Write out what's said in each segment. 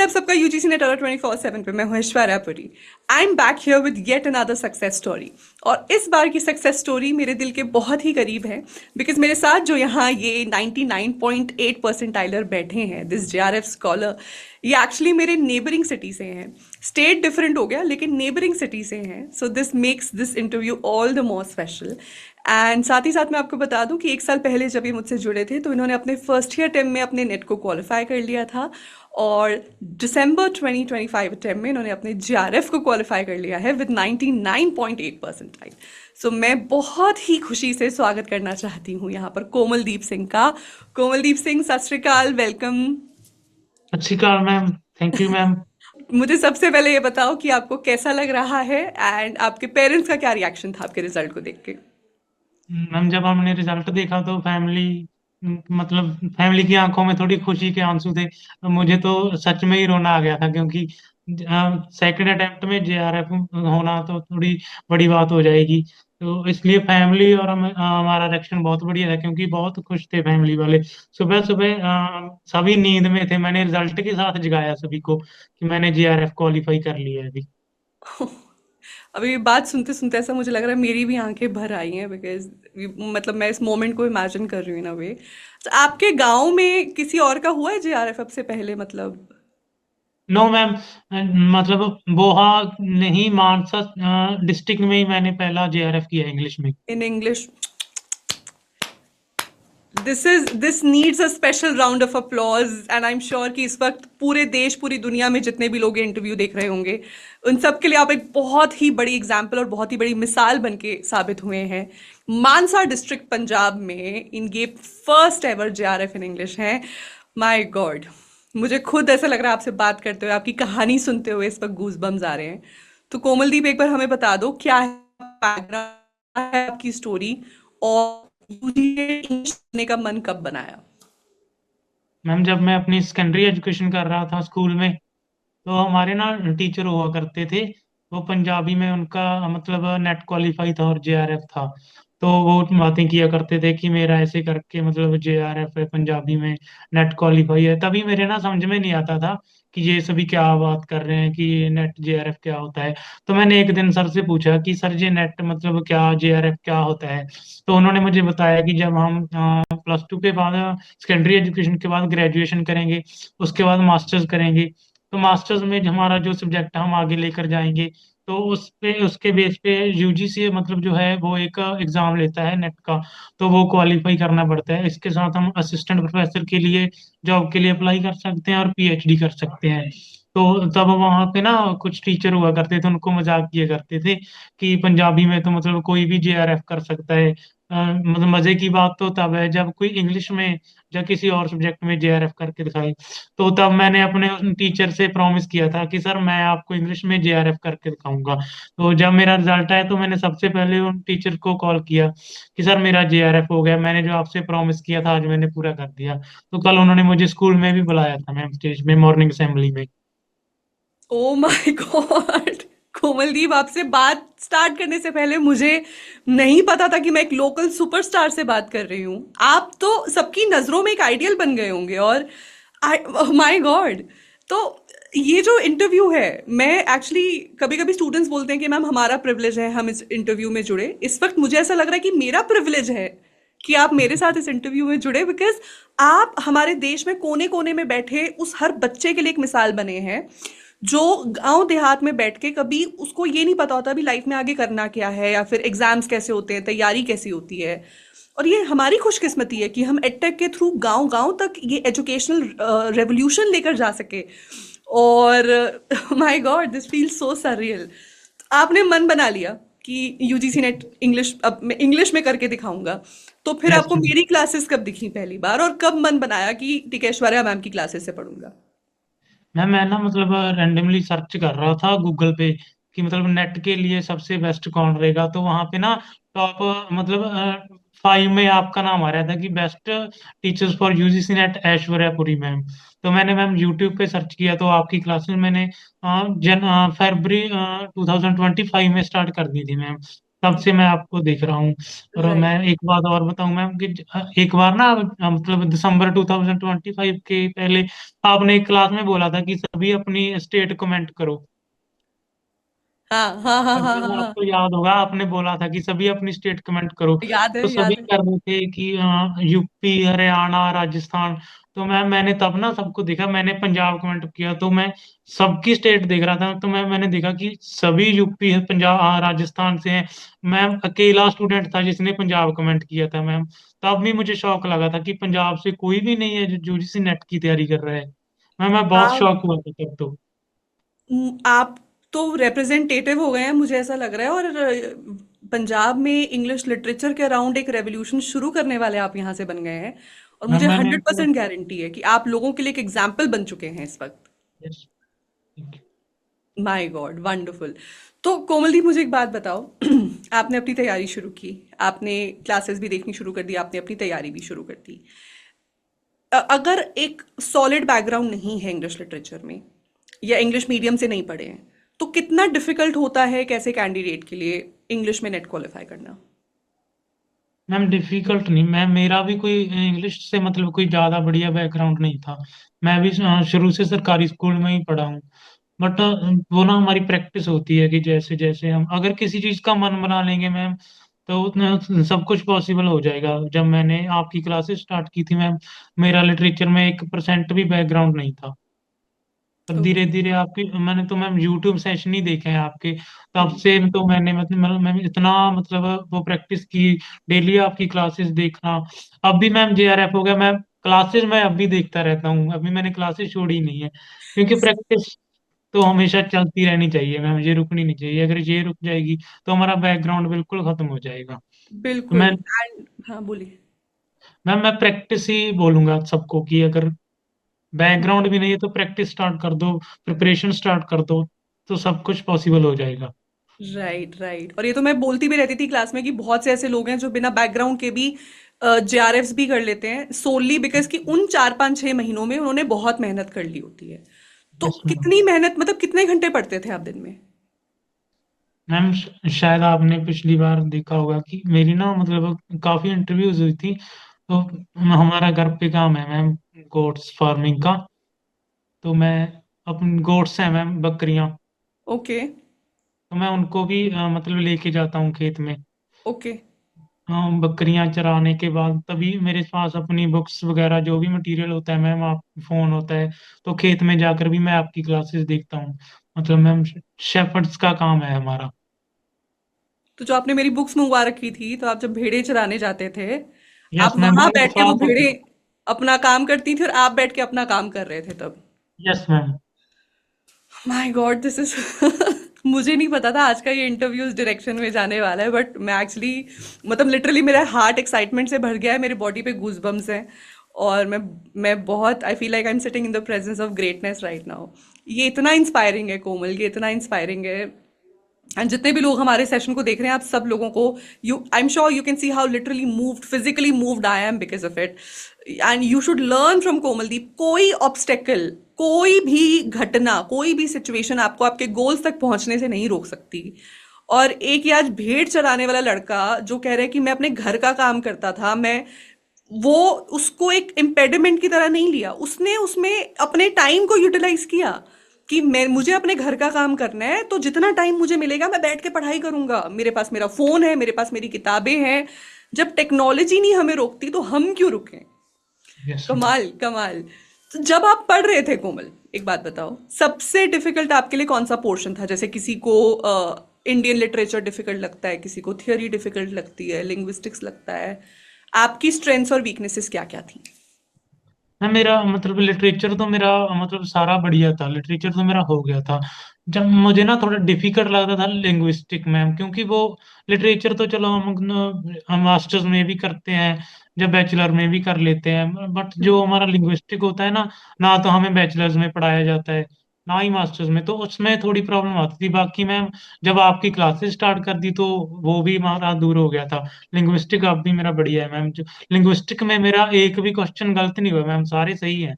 आप सबका UGC net 24/7 पे। मैं हूँ Aishwarya Puri. I am back here with yet another success story. और इस बार की सक्सेस स्टोरी मेरे दिल के बहुत ही करीब है, बिकॉज मेरे साथ जो यहाँ ये 99.8 परसेंटाइलर बैठे हैं, दिस जेआरएफ स्कॉलर, ये एक्चुअली मेरे नेबरिंग सिटी से हैं। स्टेट डिफरेंट हो गया लेकिन नेबरिंग सिटी से हैं, so this makes this interview all the more special. And साथ ही साथ मैं आपको बता दूं कि एक साल पहले जब ये मुझसे जुड़े थे तो इन्होंने अपने फर्स्ट ईयर अटेम्प्ट में अपने नेट को क्वालिफाई कर लिया था, और दिसंबर 2025 अटेम्प्ट में इन्होंने अपने जीआरएफ को क्वालिफाई कर लिया है विद 99.8 परसेंटाइल। सो मैं बहुत ही खुशी से स्वागत करना चाहती हूँ यहाँ पर कोमलदीप सिंह का। कोमलदीप सिंह, सत श्री अकाल, वेलकम। सत श्री अकाल मैम। Thank you ma'am. मुझे सबसे पहले ये बताओ कि आपको कैसा लग रहा है, एंड आपके पेरेंट्स का क्या रिएक्शन था आपके रिजल्ट को देख के। मैम जब हमने रिजल्ट देखा तो मतलब फैमिली की आंखों में थोड़ी खुशी के आंसू थे। मुझे तो सच में ही रोना आ गया था, क्योंकि सेकंड अटेम्प्ट में जेआरएफ होना तो थोड़ी बड़ी बात हो जाएगी। तो इसलिए फैमिली और हमारा रिएक्शन बहुत बढ़िया था, क्योंकि बहुत खुश थे फैमिली वाले। सुबह सुबह सभी नींद में थे। मैंने रिजल्ट के साथ जगाया सभी को कि मैंने जेआरएफ क्वालिफाई कर लिया है अभी। अभी ये बात सुनते सुनते ऐसा मुझे लग रहा है मेरी भी आंखें भर आई हैं, बिकॉज मतलब मैं इस मोमेंट को इमेजिन कर रही हूँ ना वे। तो आपके गांव में किसी और का हुआ है जेआरएफ अब से पहले, मतलब? No ma'am. मतलब बोहा नहीं, मानसा डिस्ट्रिक्ट में ही मैंने पहला जेआरएफ किया इंग्लिश में। In English? This needs a special round of applause, and I am sure कि इस वक्त पूरे देश, पूरी दुनिया में जितने भी लोग इंटरव्यू देख रहे होंगे, उन सब के लिए आप एक बहुत ही बड़ी एग्जाम्पल और बहुत ही बड़ी मिसाल बन के साबित हुए हैं। मानसा डिस्ट्रिक्ट पंजाब में इनके first ever JRF in English है। माय गॉड, मुझे खुद ऐसा लग रहा है आपसे बात करते हुए, आपकी कहानी सुनते हुए इस वक्त गूज बम्स आ रहे हैं। तो कोमलदीप, एक बार हमें बता दो क्या है बैकग्राउंड है आपकी स्टोरी, और यूजीसी इंग्लिश सीखने का मन कब बनाया? मैम जब मैं अपनी सेकेंडरी एजुकेशन कर रहा था स्कूल में, तो हमारे ना टीचर हुआ करते थे। वो पंजाबी में उनका मतलब नेट क्वालिफाई था और जेआरएफ था। तो वो बातें किया करते थे कि मेरा ऐसे करके मतलब जेआरएफ है पंजाबी में, नेट क्वालिफाई है। तभी मेरे ना समझ में नहीं आता था कि ये सभी क्या बात कर रहे हैं, कि ये नेट जेआरएफ क्या होता है। तो मैंने एक दिन सर से पूछा कि सर ये नेट मतलब क्या, जेआरएफ क्या होता है। तो उन्होंने मुझे बताया कि जब हम +2 के बाद, सेकेंडरी एजुकेशन के बाद ग्रेजुएशन करेंगे, उसके बाद मास्टर्स करेंगे, तो मास्टर्स में हमारा जो सब्जेक्ट हम आगे लेकर जाएंगे, तो उस पे उसके बेस पे यूजीसी मतलब जो है वो एक एग्जाम लेता है नेट का। तो वो क्वालिफाई करना पड़ता है। इसके साथ हम असिस्टेंट प्रोफेसर के लिए जॉब के लिए अप्लाई कर सकते हैं और पीएचडी कर सकते हैं। तो तब वहाँ पे ना कुछ टीचर हुआ करते थे, उनको मजाक किया करते थे कि पंजाबी में तो मतलब कोई भी जेआरएफ कर सकता है। मतलब मजे की बात तो तब है जब कोई इंग्लिश में या किसी और सब्जेक्ट में जेआरएफ करके दिखाए। तो तब मैंने अपने टीचर से प्रॉमिस किया था कि सर मैं आपको इंग्लिश में जेआरएफ करके दिखाऊंगा। तो जब मेरा रिजल्ट आया तो मैंने सबसे पहले उन टीचर को कॉल किया कि सर मेरा जेआरएफ हो गया, मैंने जो आपसे प्रॉमिस किया था आज मैंने पूरा कर दिया। तो कल उन्होंने मुझे स्कूल में भी बुलाया था मैम, स्टेज में मॉर्निंग असेंबली में। Oh my God! कोमलदीप, आपसे बात स्टार्ट करने से पहले मुझे नहीं पता था कि मैं एक लोकल सुपरस्टार से बात कर रही हूँ। आप तो सबकी नज़रों में एक आइडियल बन गए होंगे, और माय गॉड! तो ये जो इंटरव्यू है, मैं एक्चुअली, कभी कभी स्टूडेंट्स बोलते हैं कि मैम हमारा प्रिविलेज है हम इस इंटरव्यू में जुड़े। इस वक्त मुझे ऐसा लग रहा है कि मेरा प्रिविलेज है कि आप मेरे साथ इस इंटरव्यू में जुड़े, बिकॉज आप हमारे देश में कोने कोने में बैठे उस हर बच्चे के लिए एक मिसाल बने हैं, जो गांव देहात में बैठ के कभी उसको ये नहीं पता होता अभी लाइफ में आगे करना क्या है, या फिर एग्जाम्स कैसे होते हैं, तैयारी कैसी होती है। और ये हमारी खुशकिस्मती है कि हम एडटेक के थ्रू गांव गांव तक ये एजुकेशनल रेवोल्यूशन लेकर जा सके। और my God, this feels so surreal. आपने मन बना लिया कि यूजीसी नेट इंग्लिश अब मैं इंग्लिश में करके दिखाऊंगा। तो फिर यस आपको मेरी क्लासेस कब दिखी पहली बार, और कब मन बनाया कि टिकेश्वरा मैम की क्लासेस से पढ़ूंगा? मैम मैं ना मतलब रैंडमली सर्च कर रहा था गूगल पे कि मतलब नेट के लिए सबसे बेस्ट कौन रहेगा। तो वहां पे ना टॉप मतलब 5 में आपका नाम आ रहा था कि best teachers for UGC net Aishwarya Puri ma'am. तो मैंने मैम यूट्यूब पे सर्च किया, तो आपकी क्लासेस मैंने फरवरी 2025 में स्टार्ट कर दी थी मैम। तब से मैं आपको देख रहा हूँ। और मैं राइट। एक बात और बताऊं मैम कि एक बार ना मतलब दिसंबर 2025 के पहले आपने एक क्लास में बोला था कि सभी अपनी स्टेट कमेंट करो। हाँ हाँ हाँ हाँ हाँ मैंने हाँ। आपको याद होगा आपने बोला था कि सभी अपनी स्टेट कमेंट करो। याद है तो सभी याद है। कर रहे थे कि यूपी हरियाणा राजस्थान। तो मैंने तब ना सबको देखा, मैंने पंजाब कमेंट किया, तो मैं सबकी स्टेट देख रहा था, तो मैंने देखा कि सभी यूपी है, पंजाब, राजस्थान से हैं। मैम अकेला स्टूडेंट था जिसने पंजाब कमेंट किया था मैम। तब भी मुझे शौक लगा था कि पंजाब से कोई भी नहीं है जो यूजीसी नेट की तैयारी कर रहा है। मैं बहुत आप शौक हुआ था तब तो। आप तो रिप्रेजेंटेटिव हो गए हैं मुझे ऐसा लग रहा है, और पंजाब में इंग्लिश लिटरेचर के अराउंड एक रेवोल्यूशन शुरू करने वाले आप यहाँ से बन गए हैं। और मैम मुझे मैंने हंड्रेड तो परसेंट गारंटी है कि आप लोगों के लिए एक एग्जाम्पल बन चुके हैं इस वक्त। yes, thank you। My God wonderful. तो कोमलदीप मुझे एक बात बताओ। आपने अपनी तैयारी शुरू की, आपने क्लासेस भी देखनी शुरू कर दी, आपने अपनी तैयारी भी शुरू कर दी। अगर एक सॉलिड बैकग्राउंड नहीं है इंग्लिश लिटरेचर में, या इंग्लिश मीडियम से नहीं पढ़े हैं, तो कितना डिफिकल्ट होता है कैसे कैंडिडेट के लिए इंग्लिश में नेट क्वालिफाई करना? मैम डिफिकल्ट नहीं, मैम मेरा भी कोई इंग्लिश से मतलब कोई ज्यादा बढ़िया बैकग्राउंड नहीं था। मैं भी शुरू से सरकारी स्कूल में ही पढ़ा हूँ। बट वो ना हमारी प्रैक्टिस होती है कि जैसे जैसे हम अगर किसी चीज का मन बना लेंगे मैम, तो उतना सब कुछ पॉसिबल हो जाएगा। जब मैंने आपकी क्लासेस स्टार्ट की थी मैम, मेरा लिटरेचर में 1% भी बैकग्राउंड नहीं था। पर धीरे ओके। धीरे आपके मैंने तो मैम यूट्यूब सेशन ही देखे हैं आपके, तब हम्म। से तो मैंने मतलब मैम इतना मतलब वो प्रैक्टिस की, डेली आपकी क्लासेस देखना। अब भी मैम जेआरएफ हो गया, मैम क्लासेस मैं अब भी देखता रहता हूँ, अभी मैंने क्लासेस छोड़ी नहीं है, क्योंकि प्रैक्टिस तो हमेशा चलती रहनी चाहिए मैम, ये रुकनी नहीं चाहिए। अगर ये रुक जाएगी तो हमारा बैकग्राउंड बिल्कुल खत्म हो जाएगा। तो बिल्कुल। मैं एंड हाँ बोलिए। मैम मैं प्रैक्टिस ही बोलूंगा सबको कि अगर बैकग्राउंड भी नहीं है तो प्रैक्टिस स्टार्ट कर दो, प्रिपरेशन स्टार्ट कर दो, तो सब कुछ पॉसिबल हो जाएगा। Right right. और ये तो मैं बोलती भी रहती थी क्लास में कि बहुत से ऐसे लोग हैं जो बिना बैकग्राउंड के भी जेआरएफ्स भी कर लेते हैं, सोनली बिकॉज कि उन 4 5 6 महीनों में उन्होंने बहुत मेहनत कर ली होती है। तो यस मैम। कितनी मेहनत, मतलब कितने घंटे पढ़ते थे आप दिन में? मैम शायद आपने पिछली बार देखा होगा कि मेरी ना मतलब काफी इंटरव्यूज हुई थी। तो हमारा घर पे काम है मैम, गोट्स फार्मिंग का। तो मैं अपन गोट्स हैं मैम, बकरियां। ओके। तो मैं उनको भी मतलब लेके जाता हूँ खेत में। ओके। बकरियां चराने के बाद तभी मेरे पास अपनी बुक्स वगैरह जो भी मटेरियल होता है मैम, आप फोन होता है। तो खेत में जाकर भी मैं आपकी क्लासेस देखता हूँ। मतलब मैम शेफर्ड्स का काम है हमारा। तो जो आपने मेरी बुक्स मंगवा रखी थी, तो आप जब भेड़े चराने जाते थे, यस आप मैम, वो वहां मेरे बैठ के वो साथ होती। भेड़े अपना काम करती थी और आप बैठ के अपना काम कर रहे थे तब? Yes ma'am. My God this is मुझे नहीं पता था आज का ये इंटरव्यू इस डायरेक्शन में जाने वाला है, बट मैं एक्चुअली, मतलब लिटरली मेरा हार्ट एक्साइटमेंट से भर गया है, मेरे बॉडी पे गूज बम्स हैं। और मैं बहुत, I feel like I am sitting in the presence of greatness right now. ये इतना इंस्पायरिंग है कोमल, ये इतना इंस्पायरिंग है। एंड जितने भी लोग हमारे सेशन को देख रहे हैं, आप सब लोगों को, you I am sure you can see how literally moved, physically moved I am because of it. And you should learn from Komaldeep. कोई ऑब्स्टेकल, कोई भी घटना, कोई भी सिचुएशन आपको आपके गोल्स तक पहुंचने से नहीं रोक सकती। और एक ये आज भेड़ चराने वाला लड़का जो कह रहा है कि मैं अपने घर का काम करता था, मैं वो उसको एक इम्पेडिमेंट की तरह नहीं लिया, उसने उसमें अपने टाइम को यूटिलाइज किया कि मैं, मुझे अपने घर का काम करना है तो जितना टाइम मुझे मिलेगा मैं बैठ के पढ़ाई करूंगा, मेरे पास मेरा फोन है, मेरे पास मेरी किताबें हैं। जब टेक्नोलॉजी नहीं हमें रोकती तो हम क्यों रुकें? Yes ma'am. कमाल कमाल। तो जब आप पढ़ रहे थे कोमल, एक बात बताओ, सबसे डिफिकल्ट आपके लिए कौन सा पोर्शन था? जैसे किसी को इंडियन लिटरेचर डिफिकल्ट लगता है, किसी को थियोरी डिफिकल्ट लगती है, लिंग्विस्टिक्स लगता है। आपकी स्ट्रेंथ्स और वीकनेसेस क्या क्या थी? मैम मेरा मतलब लिटरेचर तो मेरा मतलब सारा बढ़िया था, लिटरेचर तो मेरा हो गया था। जब मुझे ना थोड़ा डिफिकल्ट लगता था लिंग्विस्टिक मैम, क्योंकि वो लिटरेचर तो चलो हम मास्टर्स में भी करते हैं, जब बैचलर में भी कर लेते हैं, बट जो हमारा लिंग्विस्टिक होता है ना, ना तो हमें बैचलर्स में पढ़ाया जाता है ना ही मास्टर्स में, तो उसमें थोड़ी प्रॉब्लम आती थी। बाकी मैम जब आपकी क्लासेस स्टार्ट कर दी तो वो भी हमारा दूर हो गया था। लिंग्विस्टिक अब भी मेरा बढ़िया है मैम। लिंग्विस्टिक में मेरा एक भी क्वेश्चन गलत नहीं हुआ मैम, सारे सही है।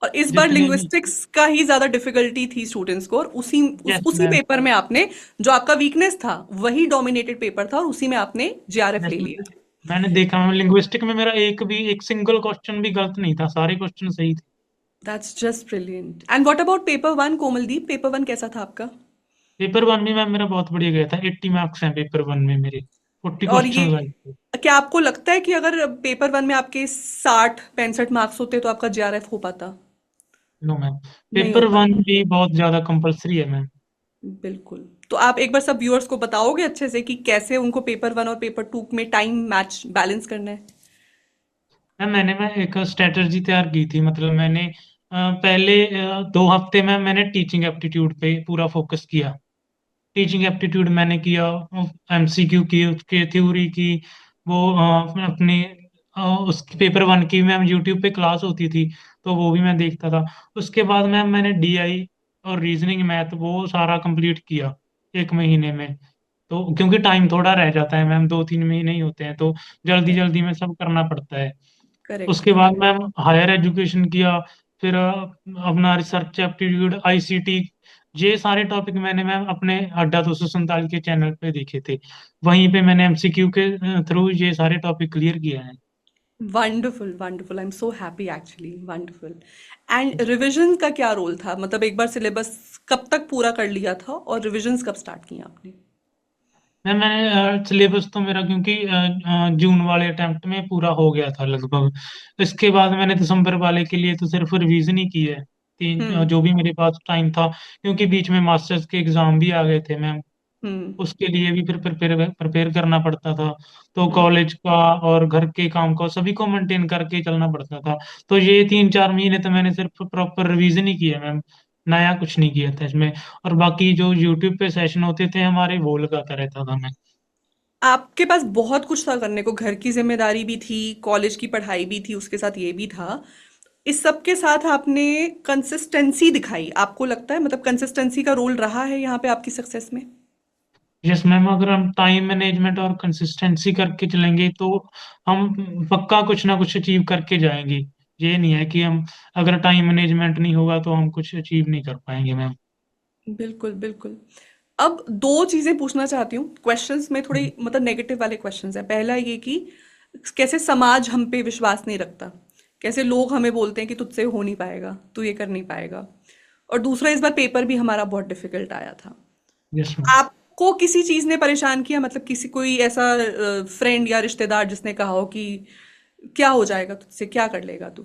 और इस बार जितने भी। लिंग्विस्टिक्स का ही ज्यादा डिफिकल्टी थी स्टूडेंट्स को, और यस उसी मैम। पेपर में आपने, जो आपका वीकनेस था वही डोमिनेटेड पेपर था, और उसी में आपने जेआरएफ यस ले मैम। लिया। मैंने देखा मैम, लिंग्विस्टिक में मेरा एक सिंगल क्वेश्चन भी गलत नहीं था, सारे क्वेश्चन सही थे। That's just brilliant. And what about paper one, Komaldeep, paper one कैसा था आपका? पेपर वन में मैम मेरा बहुत बढ़िया गया था, 80 मार्क्स हैं पेपर वन में मेरे, 40 और ये, क्वेश्चन आए थे। क्या आपको लगता है कि अगर पेपर वन में आपके 60-65 मार्क्स होते तो आपका जेआरएफ हो पाता? नो मैम, नहीं हो पेपर वन पाता। भी बहुत ज्यादा कंपलसरी है मैम। बिल्कुल। तो आप एक बार सब व्यूअर्स को बताओगे अच्छे से कि कैसे उनको पेपर वन और पेपर टू में टाइम मैच बैलेंस करना है? मैं एक स्ट्रेटजी तैयार की थी, मतलब मैंने पहले 2 हफ्ते में मैंने टीचिंग एप्टीट्यूड पे पूरा फोकस किया। टीचिंग एप्टीट्यूड मैंने किया, एमसीक्यू की, उसके थ्योरी की, वो अपने उसकी पेपर वन की मैम यूट्यूब पे क्लास होती थी, तो वो भी मैं देखता था। उसके बाद मैंने डीआई और रीजनिंग मैथ वो सारा कंप्लीट किया 1 महीने में। तो क्योंकि टाइम थोड़ा रह जाता है मैम, 2-3 महीने ही होते हैं, तो जल्दी जल्दी में सब करना पड़ता है। करेक्ट, उसके बाद करेक्ट। मैम हायर एजुकेशन किया, फिर अपना रिसर्च एप्टीट्यूड, आईसीटी, ये सारे टॉपिक मैंने मैम अपने अड्डा 247 के चैनल पे देखे थे। वहीं पे मैंने एमसीक्यू के थ्रू ये सारे टॉपिक क्लियर किए हैं। Wonderful, wonderful, I am so happy actually, wonderful. And revision का क्या रोल था? मतलब एक बार सिलेबस कब तक पूरा कर लिया था, और रिविजन्स कब स्टार्ट किया आपने? मैंने सिलेबस तो मेरा, क्योंकि जून वाले अटेम्प्ट में पूरा हो गया था लगभग। इसके बाद मैंने दिसंबर वाले के लिए तो सिर्फ रिवीजन ही की है, हम्म, जो भी मेरे पास टाइम था, क्योंकि बीच में मास्टर्स के एग्जाम भी आ गए थे मैम। हम्म, उसके लिए भी फिर प्रिपेयर प्रिपेयर करना पड़ता था, तो हम्म। कॉलेज का और घर के काम का सभी को मेंटेन करके चलना पड़ता था। तो ये 3-4 महीने तो मैंने सिर्फ प्रॉपर रिवीजन ही किया मैम, नया कुछ नहीं किया था इसमें। और बाकी जो यूट्यूब पे सेशन होते थे हमारे, वो लगाता रहता था मैं। आपके पास बहुत कुछ था करने को, घर की जिम्मेदारी भी थी, कॉलेज की पढ़ाई भी थी, उसके साथ ये भी था। इस सब के साथ आपने कंसिस्टेंसी दिखाई, आपको लगता है मतलब कंसिस्टेंसी का रोल रहा है यहाँ पे आपकी सक्सेस में? यस मैम, अगर हम टाइम मैनेजमेंट और कंसिस्टेंसी करके चलेंगे तो हम पक्का कुछ ना कुछ अचीव करके जाएंगे। ये नहीं है कि हम, अगर टाइम मैनेजमेंट नहीं होगा तो हम कुछ अचीव नहीं कर पाएंगे मैम। बिल्कुल, बिल्कुल। अब दो चीजें पूछना चाहती हूँ, क्वेश्चंस में थोड़ी मतलब नेगेटिव वाले क्वेश्चंस हैं। पहला ये कि कैसे समाज हम पे विश्वास नहीं रखता, कैसे लोग हमें बोलते हैं कि तुझसे हो नहीं पाएगा, तू ये कर नहीं पाएगा। और दूसरा, इस बार पेपर भी हमारा बहुत डिफिकल्ट आया था। Yes ma'am. आपको किसी चीज ने परेशान किया, मतलब किसी कोई ऐसा फ्रेंड या रिश्तेदार जिसने कहा हो कि क्या हो जाएगा तुझसे, क्या कर लेगा तू?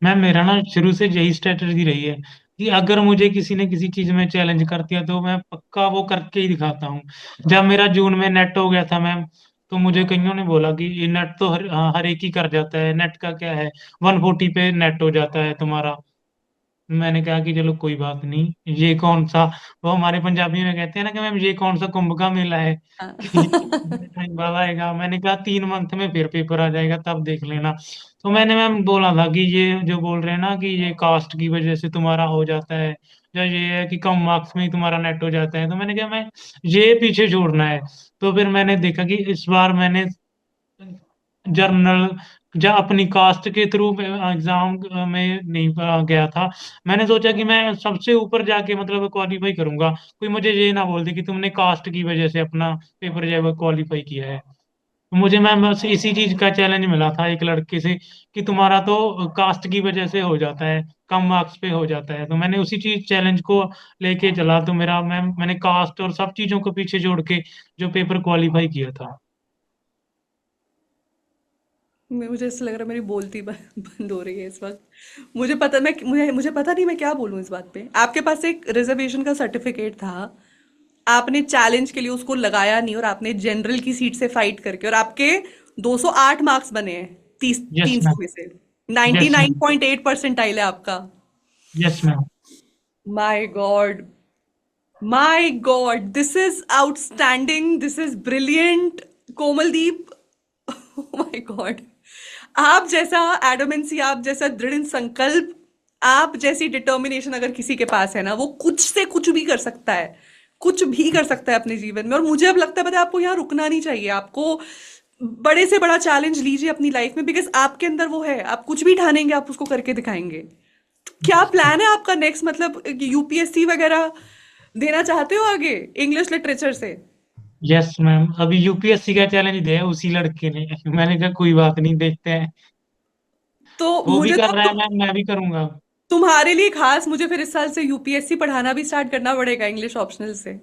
मैम मेरा ना शुरू से यही स्ट्रेटजी रही है कि अगर मुझे किसी ने किसी चीज में चैलेंज कर दिया तो मैं पक्का वो करके ही दिखाता हूँ। जब मेरा जून में नेट हो गया था मैम, तो मुझे कईयों ने बोला कि ये नेट तो हर एक ही कर जाता है, नेट का क्या है, 140 पे नेट हो जाता है तुम्हारा। मैंने कहा कि चलो कोई बात नहीं, ये कौन सा, वो हमारे पंजाबी में कहते हैं ना कि मैम ये कौन सा कुंभ का मेला है हाँ। कि टाइम बाद आएगा। मैंने कहा 3 मंथ में फिर पेपर आ जाएगा, तब देख लेना। तो मैंने मैम बोला था कि ये जो बोल रहे हैं ना कि ये कास्ट की वजह से तुम्हारा हो जाता है, या ये है कि कम मार्क्स में ही तुम्हारा नेट हो जाता है, तो मैंने कहा मैं ये पीछे छोड़ना है। तो फिर मैंने देखा कि इस बार मैंने जर्नल, जब अपनी कास्ट के थ्रू एग्जाम में नहीं गया था, मैंने सोचा कि मैं सबसे ऊपर जाके मतलब क्वालिफाई करूंगा, कोई मुझे ये ना बोल दे कि तुमने कास्ट की वजह से अपना पेपर जो है वो क्वालिफाई किया है। तो मुझे मैम बस इसी चीज का चैलेंज मिला था एक लड़के से कि तुम्हारा तो कास्ट की वजह से हो जाता है, कम मार्क्स पे हो जाता है। तो मैंने उसी चीज चैलेंज को लेके चला, तो मेरा मैम मैंने कास्ट और सब चीजों को पीछे छोड़ के जो पेपर क्वालिफाई किया था। मुझे ऐसा लग रहा है मेरी बोलती बंद हो रही है इस वक्त। मुझे पता नहीं मैं क्या बोलूं इस बात पे। आपके पास एक रिजर्वेशन का सर्टिफिकेट था, आपने चैलेंज के लिए उसको लगाया नहीं, और आपने जनरल की सीट से फाइट करके, और आपके 208 मार्क्स बने हैं 30, यस मैम। 300 में से यस मैम। 99.8 परसेंटाइल है आपका। Yes ma'am. My God, my God, this is outstanding, this is brilliant. Komaldeep, my God, आप जैसा एडोमेंसी, आप जैसा दृढ़ संकल्प, आप जैसी डिटर्मिनेशन अगर किसी के पास है ना, वो कुछ से कुछ भी कर सकता है, कुछ भी कर सकता है अपने जीवन में। और मुझे अब लगता है पता है, आपको यहाँ रुकना नहीं चाहिए, आपको बड़े से बड़ा चैलेंज लीजिए अपनी लाइफ में, बिकॉज आपके अंदर वो है, आप कुछ भी ठानेंगे आप उसको करके दिखाएंगे। तो क्या प्लान है आपका नेक्स्ट, मतलब यूपीएससी वगैरह देना चाहते हो आगे इंग्लिश लिटरेचर से? यस मैम, अभी यूपीएससी का चैलेंज दिया है उसी लड़के ने। मैंने कहा कोई बात नहीं, देखते हैं। तो वो भी मुझे कर तो रहा है मैम, मैं भी करूंगा। तुम्हारे लिए खास मुझे फिर इस साल से यूपीएससी पढ़ाना भी स्टार्ट करना पड़ेगा इंग्लिश ऑप्शनल से।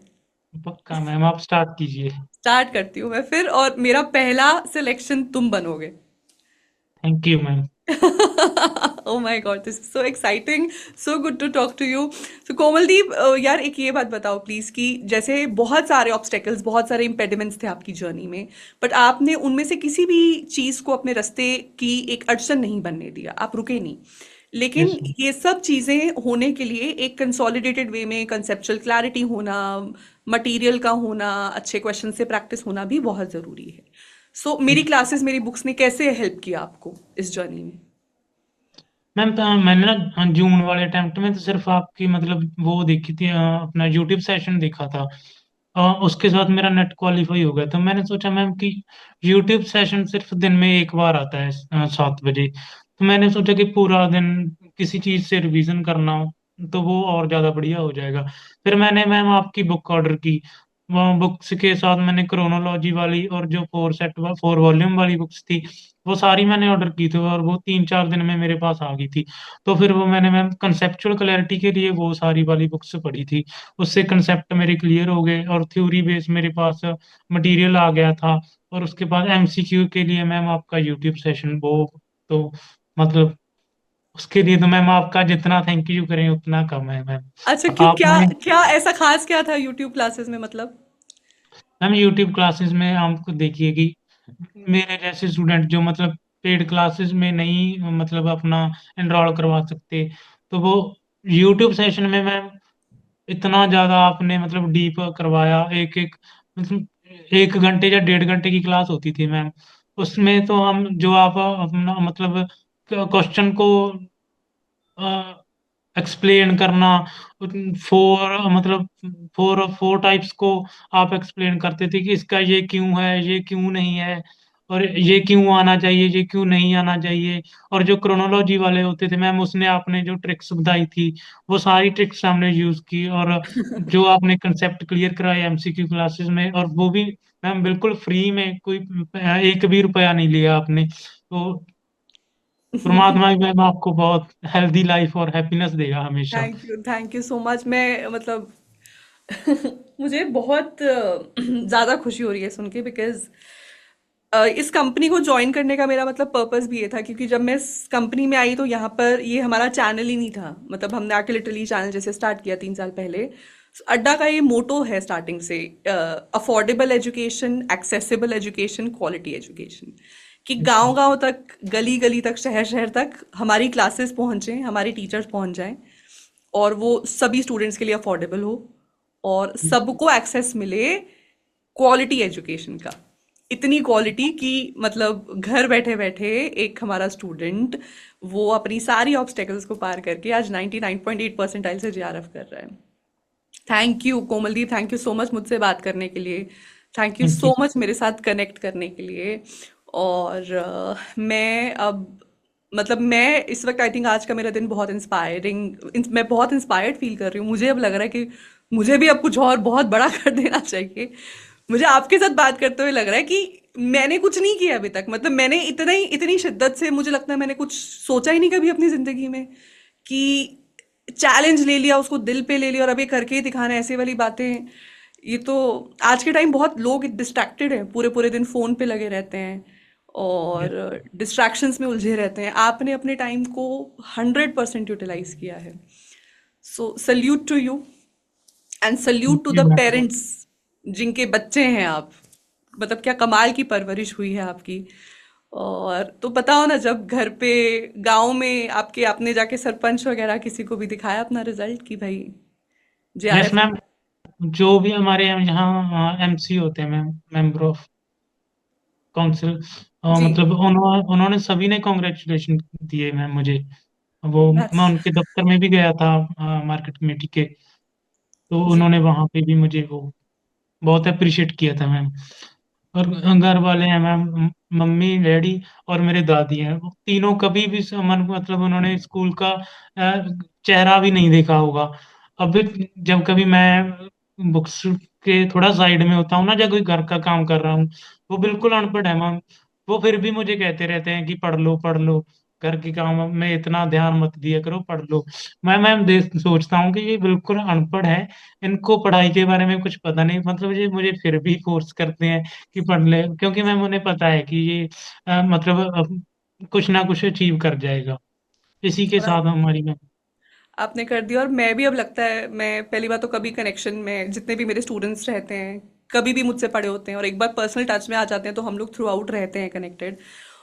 पक्का मैम, आप स्टार्ट कीजिए। स्टार्ट करती हूँ मैं फिर, और मेरा पहला सिलेक्शन तुम बनोगे। Thank you ma'am. Oh my God, this is so exciting. So good to talk to you. So Komaldeep, यार एक ये बात बताओ प्लीज कि जैसे बहुत सारे ऑब्स्टेकल्स, बहुत सारे इम्पेडिमेंट्स थे आपकी जर्नी में, बट आपने उनमें से किसी भी चीज को अपने रास्ते की एक अड़चन नहीं बनने दिया, आप रुके नहीं। यस लेकिन मैम। ये सब चीजें होने के लिए एक कंसोलिडेटेड वे में कंसेप्चुअल क्लैरिटी होना, मटेरियल का होना, अच्छे क्वेश्चन से प्रैक्टिस होना भी बहुत जरूरी है। सो मेरी क्लासेस, मेरी बुक्स ने कैसे हेल्प किया आपको इस जर्नी में? मैम मैंने ना जून वाले अटेम्प्ट में तो सिर्फ आपकी मतलब वो देखी थी, अपना यूट्यूब सेशन देखा था। उसके साथ मेरा नेट क्वालिफाई हो गया, तो मैंने सोचा मैम कि यूट्यूब सेशन सिर्फ दिन में एक बार आता है 7 बजे। तो मैंने सोचा कि पूरा दिन किसी चीज से रिवीजन करना हो तो वो और ज्यादा बढ़िया हो जाएगा। फिर मैंने मैम आपकी बुक ऑर्डर की। वो बुक्स के साथ मैंने क्रोनोलॉजी वाली और जो 4 वॉल्यूम वाली बुक्स थी, वो सारी मैंने ऑर्डर की थी, और वो 3-4 दिन में मेरे पास आ गई थी। तो फिर वो मैंने मैम कंसेप्चुअल क्लैरिटी के लिए वो सारी वाली बुक्स पढ़ी थी। उससे कंसेप्ट मेरे क्लियर हो गए और थ्योरी बेस मेरे पास मटेरियल आ गया था। और उसके बाद एमसीक्यू के लिए मैम आपका यूट्यूब सेशन वो, तो मतलब उसके लिए तो मैम आपका जितना थैंक यू करें उतना कम है मैम। अच्छा, क्यों, क्या आपने क्या ऐसा खास क्या था यूट्यूब क्लासेस में, मतलब? मैम यूट्यूब क्लासेस में आपको देखिए कि मेरे जैसे स्टूडेंट जो मतलब पेड क्लासेस में नहीं मतलब अपना एनरोल करवा सकते, तो वो यूट्यूब सेशन में मैम इतना ज्यादा आपने मतलब डीप करवाया। एक एक मतलब 1 घंटे या 1.5 घंटे की क्लास होती थी मैम। उसमें तो हम जो आप अपना मतलब क्वेश्चन को एक्सप्लेन करना, फोर मतलब फोर फोर टाइप्स को आप एक्सप्लेन करते थे कि इसका ये क्यों है, ये क्यों नहीं है, और ये क्यों आना चाहिए, ये क्यों नहीं आना चाहिए। और जो क्रोनोलॉजी वाले होते थे मैम, उसने आपने जो ट्रिक्स बताई थी वो सारी ट्रिक्स हमने यूज की। और जो आपने कंसेप्ट क्लियर कराए एमसीक्यू क्लासेस में, और वो भी मैम बिल्कुल फ्री में, कोई 1 भी रुपया नहीं लिया आपने। तो परमात्मा ही मैम आपको बहुत हेल्दी लाइफ और हैप्पीनेस देगा हमेशा। Thank you so much. मैं मतलब मुझे बहुत ज़्यादा खुशी हो रही है सुन के, बिकॉज इस कंपनी को ज्वाइन करने का मेरा मतलब पर्पस भी ये था, क्योंकि जब मैं इस कंपनी में आई तो यहाँ पर ये हमारा चैनल ही नहीं था। मतलब हमने आके लिटरली चैनल जैसे स्टार्ट किया 3 साल पहले। अड्डा का ये मोटो है स्टार्टिंग से, affordable education, accessible education, quality education, कि गांव गांव तक, गली गली तक, शहर शहर तक हमारी क्लासेस पहुंचे, हमारे टीचर्स पहुंच जाएं, और वो सभी स्टूडेंट्स के लिए अफोर्डेबल हो, और सबको एक्सेस मिले क्वालिटी एजुकेशन का। इतनी क्वालिटी कि मतलब घर बैठे बैठे एक हमारा स्टूडेंट वो अपनी सारी ऑब्स्टेकल्स को पार करके आज 99.8 परसेंटाइल से जेआरएफ कर रहा है। Thank you Komaldeep, thank you so much मुझसे बात करने के लिए। Thank you thank so you. Much मेरे साथ कनेक्ट करने के लिए। और मैं अब मतलब मैं इस वक्त आई थिंक आज का मेरा दिन बहुत इंस्पायरिंग, मैं बहुत इंस्पायर्ड फील कर रही हूँ। मुझे अब लग रहा है कि मुझे भी अब कुछ और बहुत बड़ा कर देना चाहिए। मुझे आपके साथ बात करते हुए लग रहा है कि मैंने कुछ नहीं किया अभी तक, मतलब मैंने इतनी शिद्दत से, मुझे लगता है मैंने कुछ सोचा ही नहीं कभी अपनी जिंदगी में, कि चैलेंज ले लिया, उसको दिल पे ले लिया और अब ये करके ही दिखाना है, ऐसे वाली बातें। ये तो आज के टाइम बहुत लोग डिस्ट्रैक्टेड हैं, पूरे पूरे दिन फोन पे लगे रहते हैं और डिस्ट्रैक्शंस में उलझे रहते हैं। आपने अपने टाइम को 100% यूटिलाइज किया है। So salute to you, and thank salute to you the ma'am. Parents जिनके बच्चे हैं आप। मतलब क्या कमाल की परवरिश हुई है आपकी। और तो बताओ ना, जब घर पे गांव में आपके, आपने जाके सरपंच वगैरह किसी को भी दिखाया अपना रिजल्ट कि भाई यस जेआरएफ? मैम, जो भी हमारे यहाँ एमसी होते हैं मैम, मेंबर ऑफ काउंसिल, जी। मतलब उन्होंने सभी ने कॉन्ग्रेचुलेशन दिए मैम मुझे। वो मैं बस। उनके दफ्तर में भी गया था मार्केट कमेटी के, तो जी। उन्होंने वहां पे भी मुझे वो बहुत अप्रिशिएट किया था मैम। और घर वाले हैं मैम, मम्मी डैडी और मेरे दादी हैं, वो तीनों कभी भी मन मतलब उन्होंने स्कूल का चेहरा भी नहीं देखा होगा। अब जब कभी मैं बुक्स के थोड़ा साइड में होता हूँ ना, जब कोई घर का काम कर रहा हूँ, वो बिल्कुल अनपढ़ है मैम, वो फिर भी मुझे कहते रहते हैं कि पढ़ लो, घर के काम में इतना ध्यान मत दिया करो, पढ़ लो। मैं मैम देख सोचता हूँ कि ये बिल्कुल अनपढ़ है, इनको पढ़ाई के बारे में कुछ पता नहीं, मतलब ये मुझे फिर भी फोर्स करते हैं कि पढ़ ले, क्योंकि मैम उन्हें पता है कि ये मतलब कुछ ना कुछ अचीव कर जाएगा, इसी के और साथ हमारी मैम। आपने कर दिया। और मैं भी अब लगता है, मैं पहली बात तो कभी कनेक्शन में जितने भी मेरे स्टूडेंट्स रहते हैं कभी भी मुझसे पढ़े होते हैं और एक बार पर्सनल टच में आ जाते हैं तो हम लोग थ्रू आउट रहते हैं कनेक्टेड।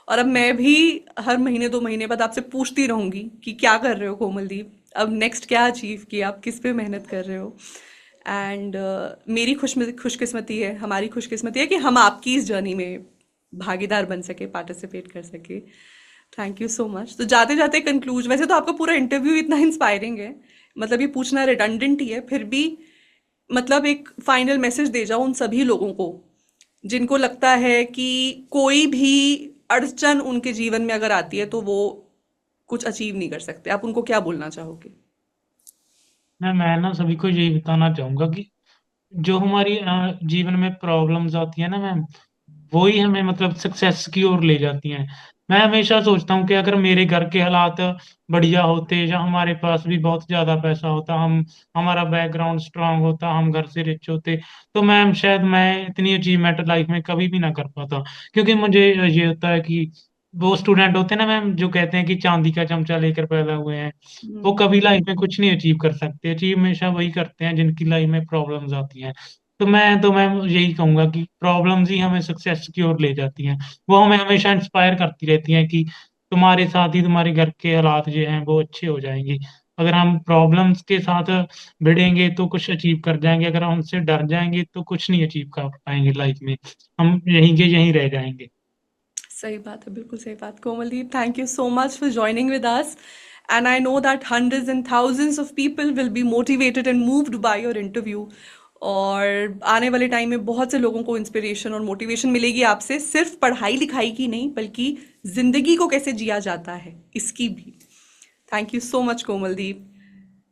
और अब मैं भी हर महीने 2 महीने बाद आपसे पूछती रहूंगी कि क्या कर रहे हो कोमलदीप, अब नेक्स्ट क्या अचीव किया, आप किस पे मेहनत कर रहे हो। एंड मेरी खुशकिस्मती है, हमारी खुशकिस्मती है कि हम आपकी इस जर्नी में भागीदार बन सके, पार्टिसिपेट कर सके। Thank you so much. तो जाते जाते कंक्लूज, वैसे तो आपका पूरा इंटरव्यू इतना इंस्पायरिंग है, मतलब ये पूछना रिडंडेंट ही है, फिर भी मतलब एक फाइनल मैसेज दे जाओ उन सभी लोगों को जिनको लगता है कि कोई भी अड़चन उनके जीवन में अगर आती है तो वो कुछ अचीव नहीं कर सकते, आप उनको क्या बोलना चाहोगे? मैं ना सभी को यही बताना चाहूंगा कि जो हमारी जीवन में प्रॉब्लम्स आती है ना मैम, वो ही हमें मतलब सक्सेस की ओर ले जाती हैं। मैं हमेशा सोचता हूँ कि अगर मेरे घर के हालात बढ़िया होते या हमारे पास भी बहुत ज्यादा पैसा होता, हम हमारा बैकग्राउंड स्ट्रांग होता, हम घर से रिच होते, तो मैम शायद मैं इतनी अचीवमेंट लाइफ में कभी भी ना कर पाता। क्योंकि मुझे ये होता है कि वो स्टूडेंट होते हैं ना मैम जो कहते हैं कि चांदी का चमचा लेकर पैदा हुए हैं, वो हम्म। कभी लाइफ में कुछ नहीं अचीव कर सकते। अचीव हमेशा वही करते हैं जिनकी लाइफ में प्रॉब्लम्स आती हैं। तो मैं यही कहूंगा कि प्रॉब्लम्स ही हमें सक्सेस की ओर ले जाती हैं। वो हमें हमेशा इंस्पायर करती रहती हैं कि तुम्हारे साथ ही तुम्हारे घर के हालात जो हैं वो अच्छे हो जाएंगे। अगर हम प्रॉब्लम्स के साथ भिड़ेंगे तो कुछ अचीव कर जाएंगे, अगर हम उनसे डर जाएंगे तो कुछ नहीं अचीव कर पाएंगे लाइफ में, हम यहीं के यहीं रह जाएंगे। सही बात है, बिल्कुल सही बात। Komaldeep, thank you so much for joining with us, and I know that hundreds and thousands of people will be motivated and moved by your interview. और आने वाले टाइम में बहुत से लोगों को इंस्पिरेशन और मोटिवेशन मिलेगी आपसे, सिर्फ पढ़ाई लिखाई की नहीं बल्कि जिंदगी को कैसे जिया जाता है इसकी भी। Thank you so much Komaldeep,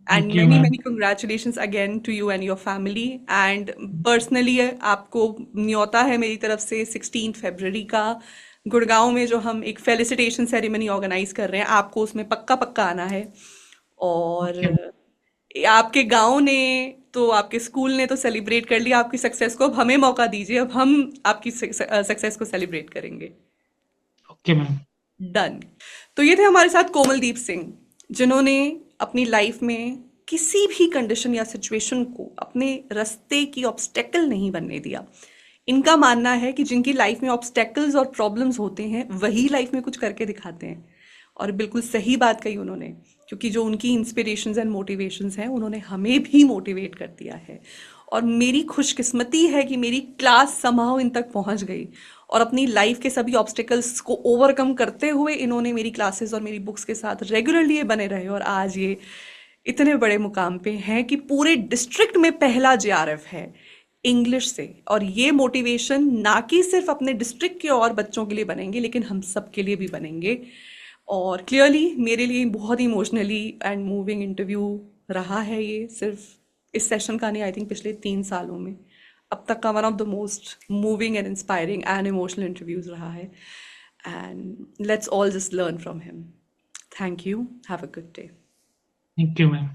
and thank you many ma'am. many congratulations again to you and your family। And personally आपको न्योता है मेरी तरफ से 16 फरवरी का, गुड़गांव में जो हम एक फेलिसिटेशन सेरेमनी ऑर्गेनाइज कर रहे हैं, आपको उसमें पक्का पक्का आना है। और ओके। आपके गांव ने तो, आपके स्कूल ने तो सेलिब्रेट कर लिया आपकी सक्सेस को, अब हमें मौका दीजिए, अब हम आपकी सक्सेस को सेलिब्रेट करेंगे। Okay ma'am. डन। तो ये थे हमारे साथ कोमलदीप सिंह, जिन्होंने अपनी लाइफ में किसी भी कंडीशन या सिचुएशन को अपने रास्ते की ऑब्स्टेकल नहीं बनने दिया। इनका मानना है कि जिनकी लाइफ में ऑब्स्टेकल्स और प्रॉब्लम्स होते हैं वही लाइफ में कुछ करके दिखाते हैं। और बिल्कुल सही बात कही उन्होंने, क्योंकि जो उनकी इंस्पिरेशंस एंड मोटिवेशंस हैं उन्होंने हमें भी मोटिवेट कर दिया है। और मेरी खुशकिस्मती है कि मेरी क्लास समहाउ इन तक पहुंच गई, और अपनी लाइफ के सभी ऑब्स्टिकल्स को ओवरकम करते हुए इन्होंने मेरी क्लासेस और मेरी बुक्स के साथ रेगुलरली ये बने रहे, और आज ये इतने बड़े मुकाम पे हैं कि पूरे डिस्ट्रिक्ट में पहला जेआरएफ है इंग्लिश से। और ये मोटिवेशन ना कि सिर्फ अपने डिस्ट्रिक्ट के और बच्चों के लिए बनेंगे लेकिन हम सब के लिए भी बनेंगे। और क्लियरली मेरे लिए बहुत ही इमोशनली एंड मूविंग इंटरव्यू रहा है ये, सिर्फ इस सेशन का नहीं, आई थिंक पिछले 3 सालों में अब तक का one of the most moving and inspiring and emotional interviews रहा है। And let's all just learn from him. Thank you, have a good day. Thank you ma'am.